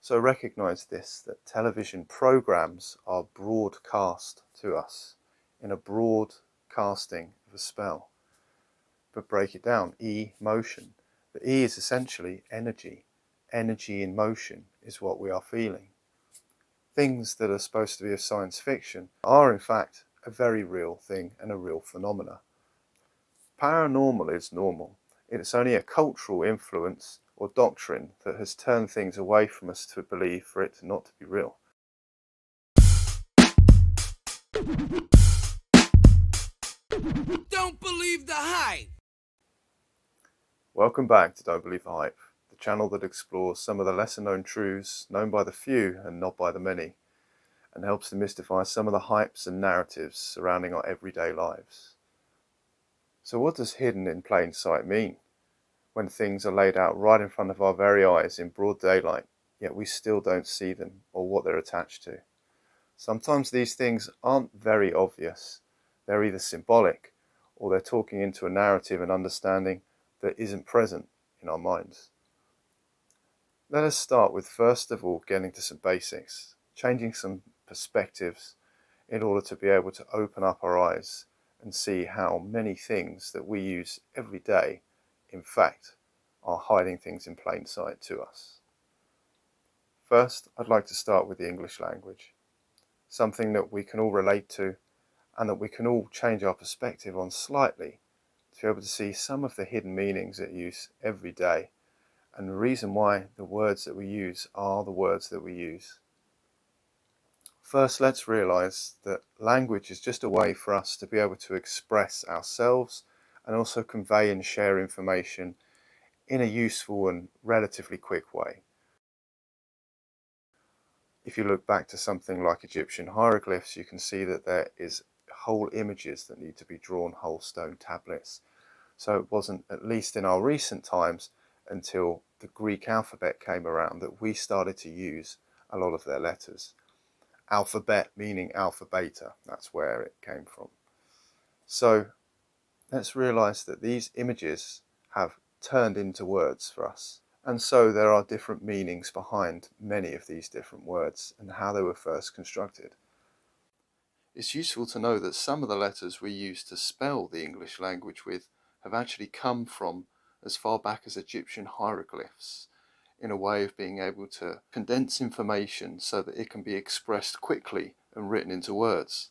So recognize this, that television programs are broadcast to us in a broadcasting of a spell. But break it down, motion. The E is essentially energy. Energy in motion is what we are feeling. Things that are supposed to be of science fiction are in fact a very real thing and a real phenomena. Paranormal is normal. It's only a cultural influence or doctrine that has turned things away from us to believe for it not to be real. Don't believe the hype! Welcome back to Don't Believe the Hype, the channel that explores some of the lesser known truths known by the few and not by the many, and helps to mystify some of the hypes and narratives surrounding our everyday lives. So what does hidden in plain sight mean? When things are laid out right in front of our very eyes in broad daylight, yet we still don't see them or what they're attached to. Sometimes these things aren't very obvious. They're either symbolic or they're talking into a narrative and understanding that isn't present in our minds. Let us start with first of all getting to some basics, changing some perspectives in order to be able to open up our eyes and see how many things that we use every day, in fact, are hiding things in plain sight to us. First, I'd like to start with the English language, something that we can all relate to and that we can all change our perspective on slightly to be able to see some of the hidden meanings that use every day and the reason why the words that we use are the words that we use. First, let's realize that language is just a way for us to be able to express ourselves and also convey and share information in a useful and relatively quick way. If you look back to something like Egyptian hieroglyphs, you can see that there is whole images that need to be drawn, whole stone tablets. So it wasn't, at least in our recent times, until the Greek alphabet came around that we started to use a lot of their letters. Alphabet meaning alpha beta, that's where it came from. So let's realize that these images have turned into words for us. And so there are different meanings behind many of these different words and how they were first constructed. It's useful to know that some of the letters we use to spell the English language with have actually come from as far back as Egyptian hieroglyphs, in a way of being able to condense information so that it can be expressed quickly and written into words.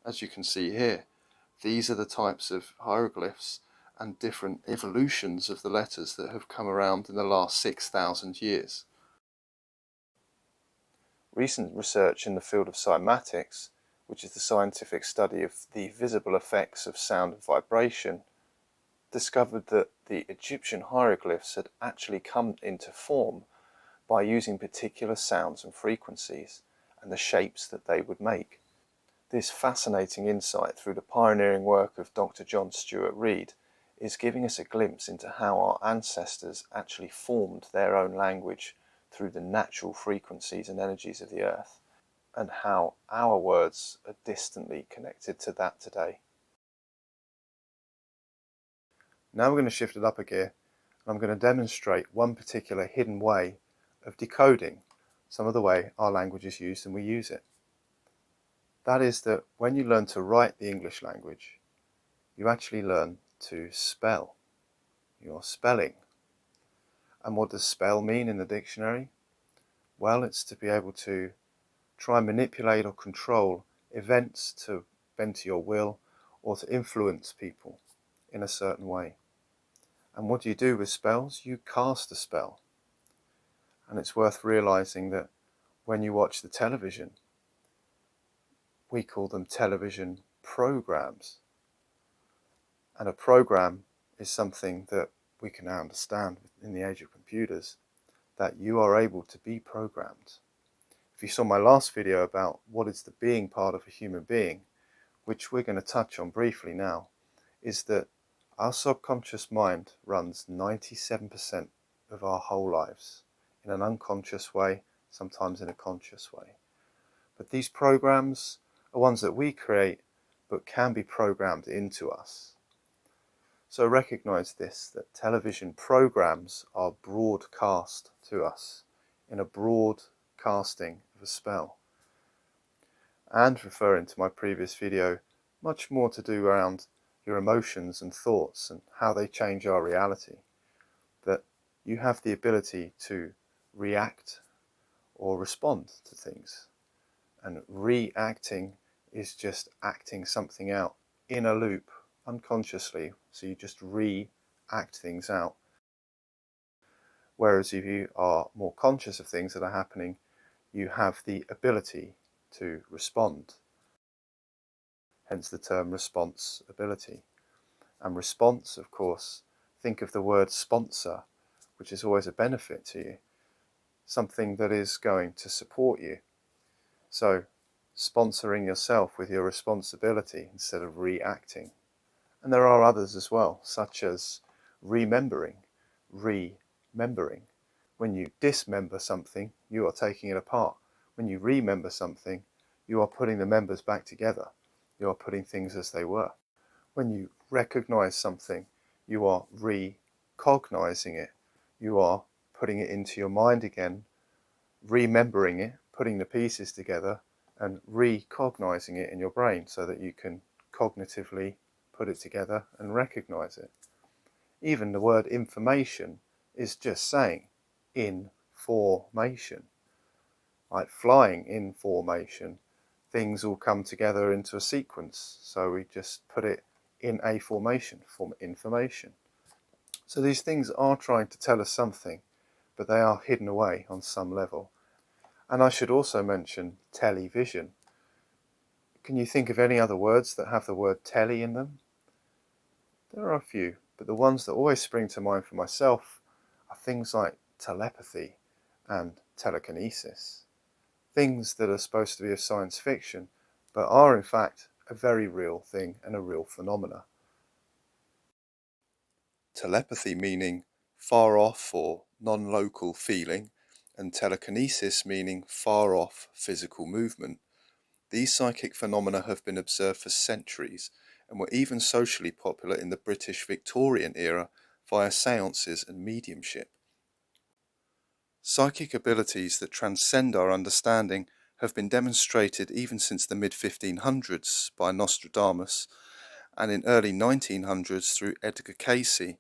As you can see here, these are the types of hieroglyphs and different evolutions of the letters that have come around in the last 6,000 years. Recent research in the field of cymatics, which is the scientific study of the visible effects of sound and vibration, discovered that the Egyptian hieroglyphs had actually come into form by using particular sounds and frequencies and the shapes that they would make. This fascinating insight through the pioneering work of Dr. John Stuart Reid is giving us a glimpse into how our ancestors actually formed their own language through the natural frequencies and energies of the earth, and how our words are distantly connected to that today. Now we're going to shift it up a gear, and I'm going to demonstrate one particular hidden way of decoding some of the way our language is used and we use it. That is that when you learn to write the English language, you actually learn to spell. You're spelling. And what does spell mean in the dictionary? Well, it's to be able to try and manipulate or control events to bend to your will or to influence people in a certain way. And what do you do with spells? You cast a spell. And it's worth realizing that when you watch the television, we call them television programs. And a program is something that we can now understand in the age of computers, that you are able to be programmed. If you saw my last video about what is the being part of a human being, which we're going to touch on briefly now, is that our subconscious mind runs 97% of our whole lives in an unconscious way, sometimes in a conscious way. But these programs are ones that we create but can be programmed into us. So recognize this, that television programs are broadcast to us in a broad casting of a spell. And referring to my previous video, much more to do around your emotions and thoughts and how they change our reality. That you have the ability to react or respond to things. And reacting is just acting something out in a loop unconsciously. So you just react things out. Whereas if you are more conscious of things that are happening, you have the ability to respond. Hence the term responsibility. And response, of course, think of the word sponsor, which is always a benefit to you, something that is going to support you. So sponsoring yourself with your responsibility instead of reacting. And there are others as well, such as remembering. When you dismember something, you are taking it apart. When you remember something, you are putting the members back together. You are putting things as they were. When you recognize something, you are recognizing it. You are putting it into your mind again, remembering it, putting the pieces together, and recognizing it in your brain so that you can cognitively put it together and recognize it. Even the word information is just saying information. Like flying in formation, things all come together into a sequence. So we just put it in a formation, form information. So these things are trying to tell us something, but they are hidden away on some level. And I should also mention television. Can you think of any other words that have the word tele in them? There are a few, but the ones that always spring to mind for myself are things like telepathy and telekinesis. Things that are supposed to be of science fiction, but are in fact a very real thing and a real phenomena. Telepathy meaning far off or non-local feeling, and telekinesis meaning far off physical movement. These psychic phenomena have been observed for centuries and were even socially popular in the British Victorian era via seances and mediumship. Psychic abilities that transcend our understanding have been demonstrated even since the mid-1500s by Nostradamus, and in early 1900s through Edgar Cayce,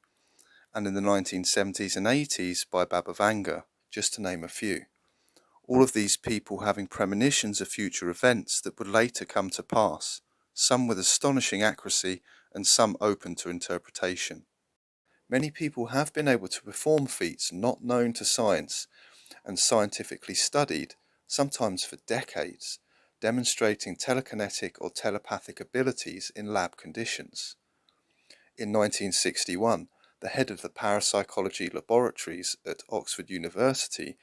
and in the 1970s and 80s by Baba Vanga, just to name a few. All of these people having premonitions of future events that would later come to pass, some with astonishing accuracy and some open to interpretation. Many people have been able to perform feats not known to science and scientifically studied, sometimes for decades, demonstrating telekinetic or telepathic abilities in lab conditions. In 1961, the head of the parapsychology laboratories at Oxford University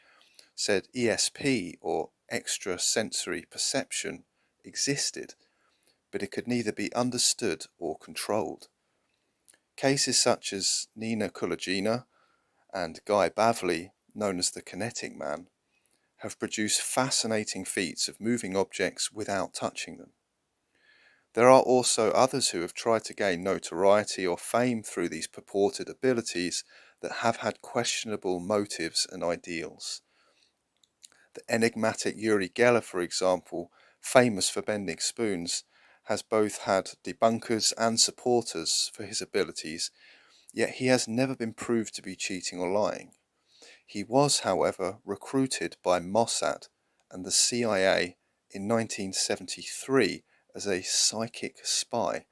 said ESP, or extrasensory perception, existed, but it could neither be understood or controlled. Cases such as Nina Kulagina and Guy Bavley, known as the Kinetic Man, have produced fascinating feats of moving objects without touching them. There are also others who have tried to gain notoriety or fame through these purported abilities that have had questionable motives and ideals. The enigmatic Uri Geller, for example, famous for bending spoons, has both had debunkers and supporters for his abilities, yet he has never been proved to be cheating or lying. He was, however, recruited by Mossad and the CIA in 1973 as a psychic spy,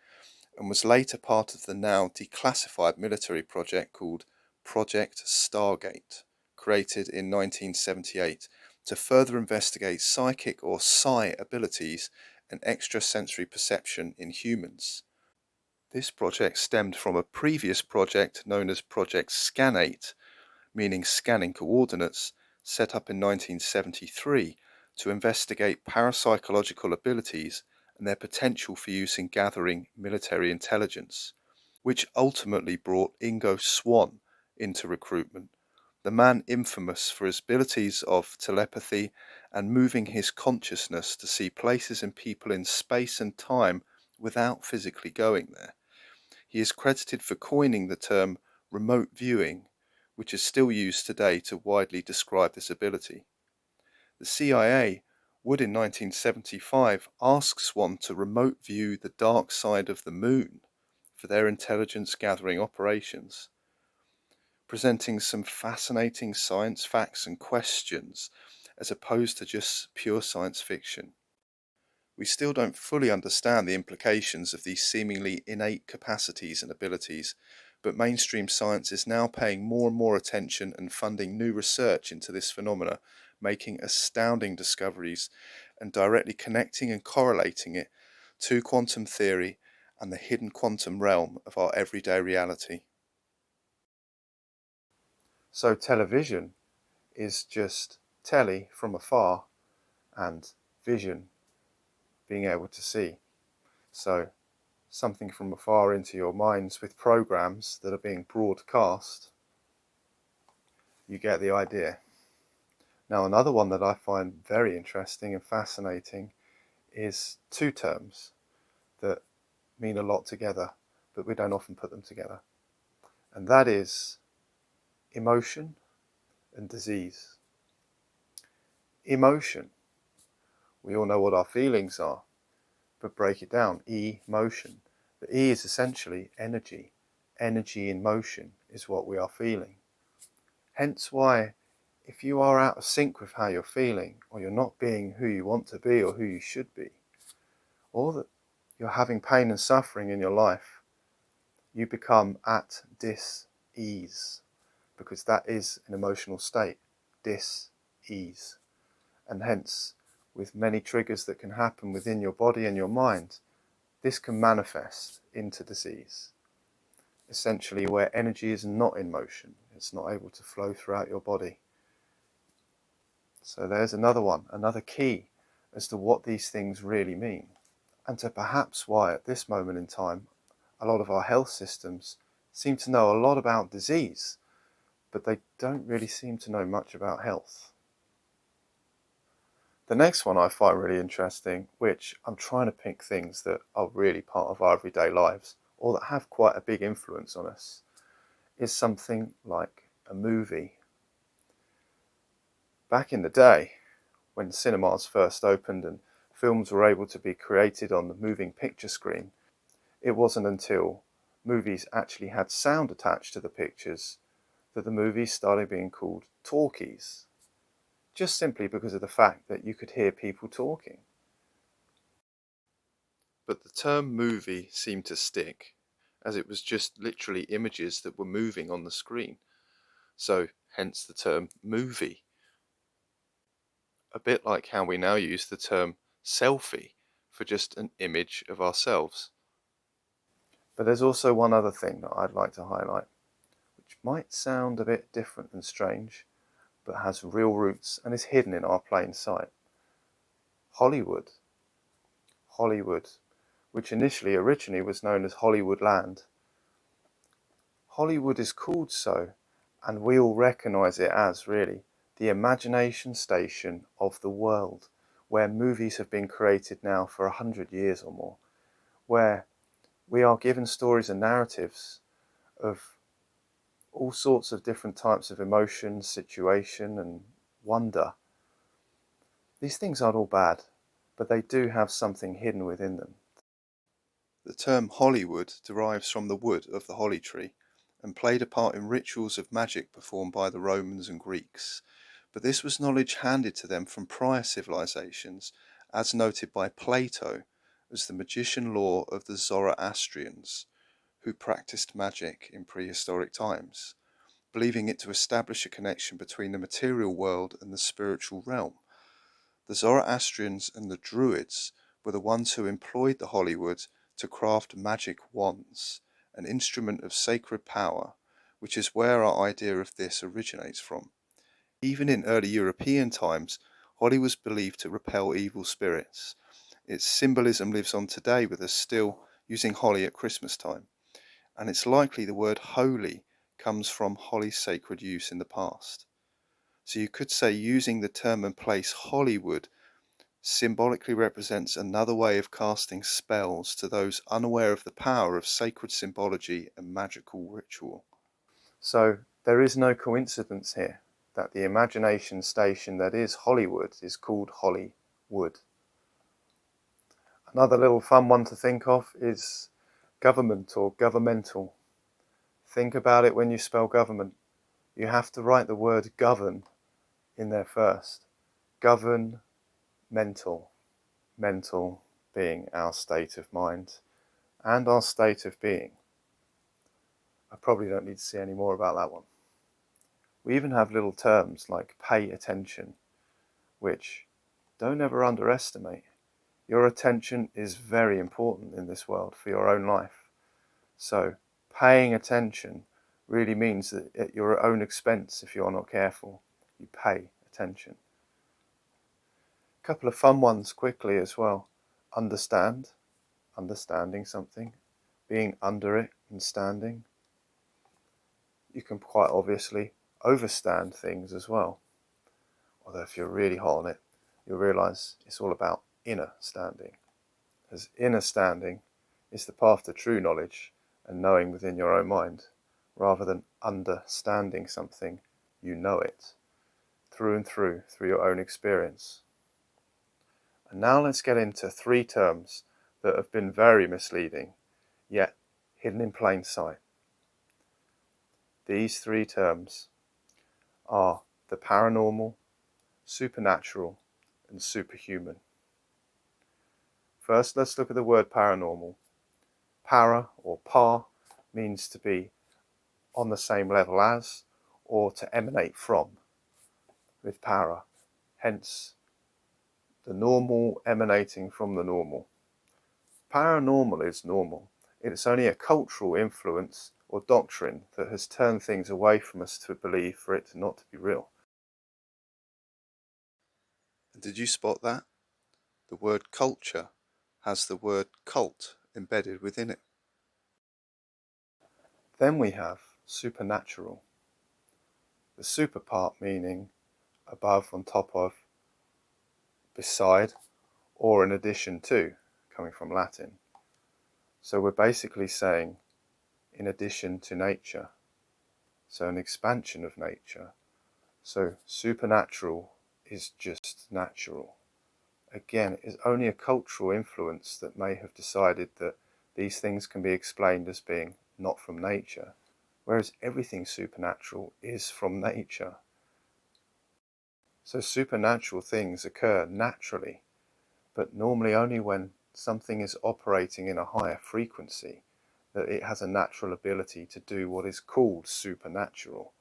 and was later part of the now declassified military project called Project Stargate, created in 1978 to further investigate psychic or psi abilities and extrasensory perception in humans. This project stemmed from a previous project known as Project Scanate, meaning scanning coordinates, set up in 1973 to investigate parapsychological abilities and their potential for use in gathering military intelligence, which ultimately brought Ingo Swann into recruitment, the man infamous for his abilities of telepathy and moving his consciousness to see places and people in space and time without physically going there. He is credited for coining the term remote viewing, which is still used today to widely describe this ability. The CIA would in 1975 ask Swan to remote view the dark side of the moon for their intelligence gathering operations, presenting some fascinating science facts and questions as opposed to just pure science fiction. We still don't fully understand the implications of these seemingly innate capacities and abilities, but mainstream science is now paying more and more attention and funding new research into this phenomena, making astounding discoveries and directly connecting and correlating it to quantum theory and the hidden quantum realm of our everyday reality. So television is just telly from afar and vision, being able to see. So something from afar into your minds with programs that are being broadcast, you get the idea. Now another one that I find very interesting and fascinating is two terms that mean a lot together, but we don't often put them together. And that is emotion and disease. Emotion. We all know what our feelings are, but break it down. Emotion. The E is essentially energy. Energy in motion is what we are feeling. Hence why, if you are out of sync with how you're feeling, or you're not being who you want to be or who you should be, or that you're having pain and suffering in your life, you become at dis-ease, because that is an emotional state, dis-ease. And hence, with many triggers that can happen within your body and your mind, this can manifest into disease. Essentially, where energy is not in motion, it's not able to flow throughout your body. So there's another one, another key as to what these things really mean, and to perhaps why at this moment in time a lot of our health systems seem to know a lot about disease, but they don't really seem to know much about health. The next one I find really interesting, which I'm trying to pick things that are really part of our everyday lives or that have quite a big influence on us, is something like a movie. Back in the day, when cinemas first opened and films were able to be created on the moving picture screen, it wasn't until movies actually had sound attached to the pictures that the movies started being called talkies, just simply because of the fact that you could hear people talking. But the term movie seemed to stick, as it was just literally images that were moving on the screen. So hence the term movie. A bit like how we now use the term selfie for just an image of ourselves. But there's also one other thing that I'd like to highlight, which might sound a bit different and strange, but has real roots and is hidden in our plain sight. Hollywood. Hollywood, which originally was known as Hollywoodland. Hollywood is called so, and we all recognise it as, really, the imagination station of the world, where movies have been created now for 100 years or more, where we are given stories and narratives of all sorts of different types of emotion, situation, and wonder. These things aren't all bad, but they do have something hidden within them. The term Hollywood derives from the wood of the holly tree and played a part in rituals of magic performed by the Romans and Greeks, but this was knowledge handed to them from prior civilizations, as noted by Plato as the magician lore of the Zoroastrians, who practiced magic in prehistoric times, believing it to establish a connection between the material world and the spiritual realm. The Zoroastrians and the Druids were the ones who employed the Hollywood to craft magic wands, an instrument of sacred power, which is where our idea of this originates from. Even in early European times, holly was believed to repel evil spirits. Its symbolism lives on today with us still using holly at Christmas time, and it's likely the word holy comes from holly's sacred use in the past. So you could say using the term and place Hollywood symbolically represents another way of casting spells to those unaware of the power of sacred symbology and magical ritual. So there is no coincidence here. that the imagination station that is Hollywood is called Hollywood. Another little fun one to think of is government or governmental. Think about it when you spell government. You have to write the word govern in there first. Govern mental. Mental being our state of mind and our state of being. I probably don't need to say any more about that one. We even have little terms like pay attention, which don't ever underestimate. Your attention is very important in this world for your own life. So paying attention really means that at your own expense, if you're not careful, you pay attention. A couple of fun ones quickly as well. Understand, understanding something, being under it and standing. You can quite obviously overstand things as well. Although if you're really hot on it, you'll realise it's all about inner standing. As inner standing is the path to true knowledge and knowing within your own mind, rather than understanding something, you know it through and through your own experience. And now let's get into 3 terms that have been very misleading, yet hidden in plain sight. These 3 terms are the paranormal, supernatural, and superhuman. First, let's look at the word paranormal. Para or par means to be on the same level as or to emanate from, with para. Hence, the normal emanating from the normal. Paranormal is normal. It's only a cultural influence or doctrine that has turned things away from us to believe for it not to be real. Did you spot that? The word culture has the word cult embedded within it. Then we have supernatural. The super part meaning above, on top of, beside, or in addition to, coming from Latin. So we're basically saying in addition to nature. So an expansion of nature. So supernatural is just natural. Again, it's only a cultural influence that may have decided that these things can be explained as being not from nature, whereas everything supernatural is from nature. So supernatural things occur naturally, but normally only when something is operating in a higher frequency that it has a natural ability to do what is called supernatural.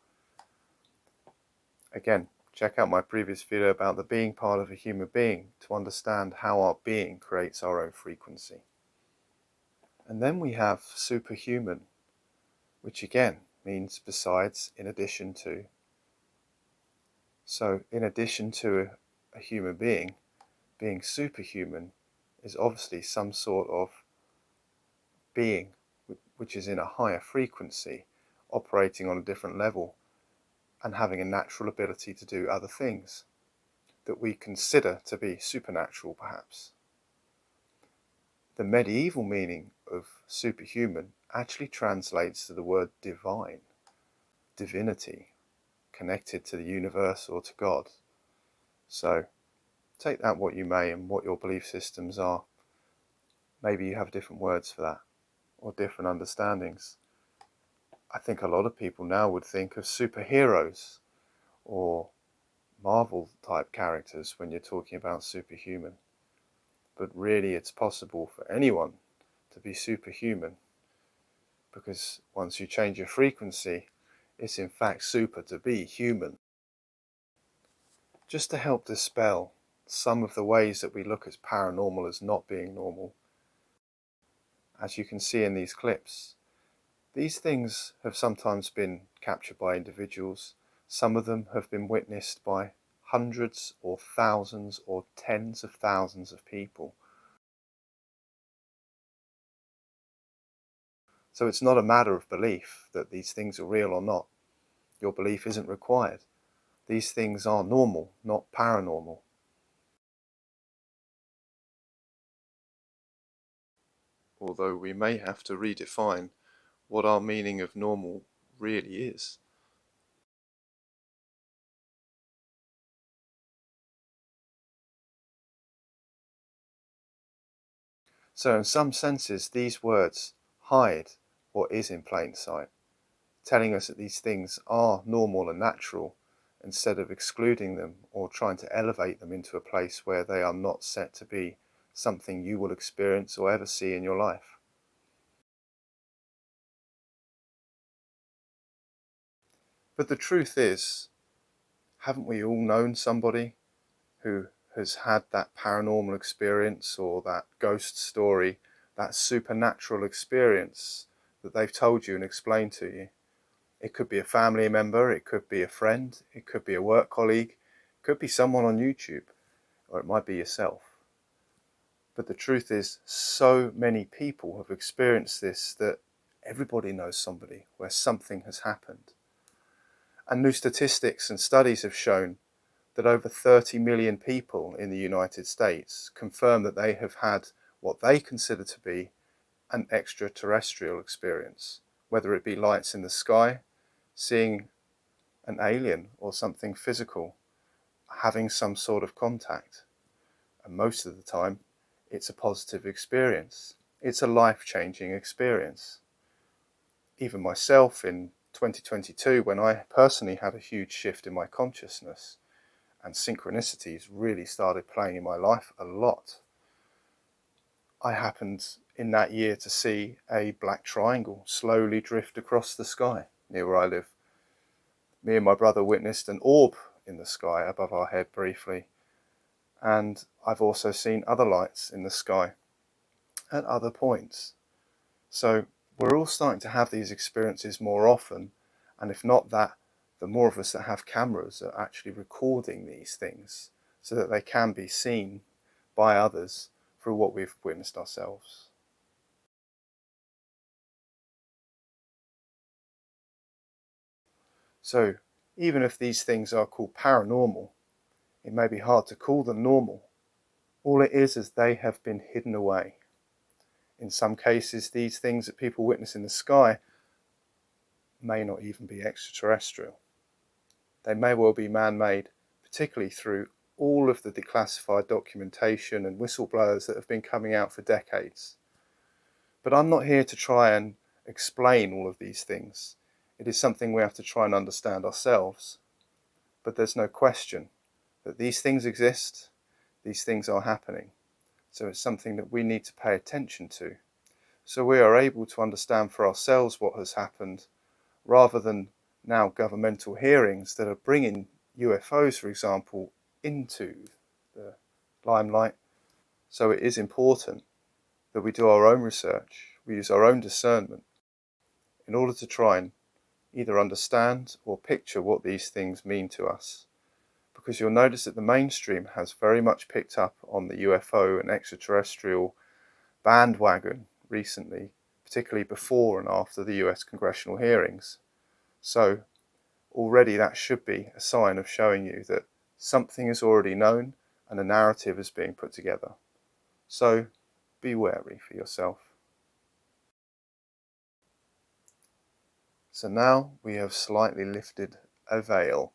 Again, check out my previous video about the being part of a human being to understand how our being creates our own frequency. And then we have superhuman, which again means besides, in addition to. So in addition to a human being superhuman is obviously some sort of being which is in a higher frequency, operating on a different level and having a natural ability to do other things that we consider to be supernatural perhaps. The medieval meaning of superhuman actually translates to the word divine, divinity, connected to the universe or to God. So take that what you may and what your belief systems are. Maybe you have different words for that or different understandings. I think a lot of people now would think of superheroes or Marvel type characters when you're talking about superhuman. But really it's possible for anyone to be superhuman, because once you change your frequency, it's in fact super to be human. Just to help dispel some of the ways that we look at paranormal as not being normal, as you can see in these clips, these things have sometimes been captured by individuals. Some of them have been witnessed by hundreds or thousands or tens of thousands of people. So it's not a matter of belief that these things are real or not. Your belief isn't required. These things are normal, not paranormal. Although we may have to redefine what our meaning of normal really is. So in some senses, these words hide what is in plain sight, telling us that these things are normal and natural, instead of excluding them or trying to elevate them into a place where they are not set to be something you will experience or ever see in your life. But the truth is, haven't we all known somebody who has had that paranormal experience or that ghost story, that supernatural experience that they've told you and explained to you? It could be a family member, it could be a friend, it could be a work colleague, it could be someone on YouTube, or it might be yourself. But the truth is, so many people have experienced this that everybody knows somebody where something has happened. And new statistics and studies have shown that over 30 million people in the United States confirm that they have had what they consider to be an extraterrestrial experience, whether it be lights in the sky, seeing an alien or something physical, having some sort of contact. And most of the time, it's a positive experience. It's a life-changing experience. Even myself in 2022, when I personally had a huge shift in my consciousness and synchronicities really started playing in my life a lot, I happened in that year to see a black triangle slowly drift across the sky near where I live. Me and my brother witnessed an orb in the sky above our head briefly, and I've also seen other lights in the sky at other points. So we're all starting to have these experiences more often, and if not that, the more of us that have cameras are actually recording these things so that they can be seen by others through what we've witnessed ourselves. So even if these things are called paranormal, it may be hard to call them normal. All it is they have been hidden away. In some cases, these things that people witness in the sky may not even be extraterrestrial. They may well be man-made, particularly through all of the declassified documentation and whistleblowers that have been coming out for decades. But I'm not here to try and explain all of these things. It is something we have to try and understand ourselves. But there's no question that these things exist, these things are happening. So it's something that we need to pay attention to, so we are able to understand for ourselves what has happened, rather than now governmental hearings that are bringing UFOs, for example, into the limelight. So it is important that we do our own research, we use our own discernment in order to try and either understand or picture what these things mean to us. Because you'll notice that the mainstream has very much picked up on the UFO and extraterrestrial bandwagon recently, particularly before and after the US congressional hearings. So already that should be a sign of showing you that something is already known and a narrative is being put together. So be wary for yourself. So now we have slightly lifted a veil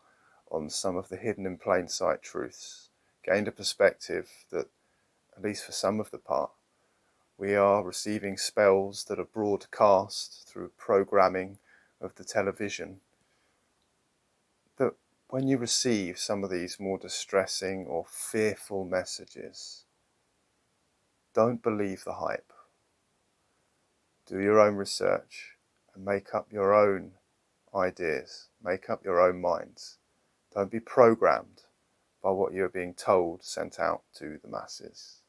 on some of the hidden in plain sight truths, gained a perspective that, at least for some of the part, we are receiving spells that are broadcast through programming of the television. That when you receive some of these more distressing or fearful messages, don't believe the hype. Do your own research and make up your own ideas, make up your own minds. Don't be programmed by what you're being told, sent out to the masses.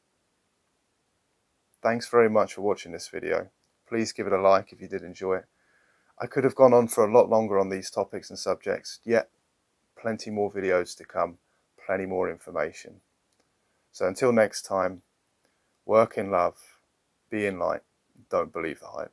Thanks very much for watching this video. Please give it a like if you did enjoy it. I could have gone on for a lot longer on these topics and subjects, yet plenty more videos to come, plenty more information. So until next time, work in love, be in light, don't believe the hype.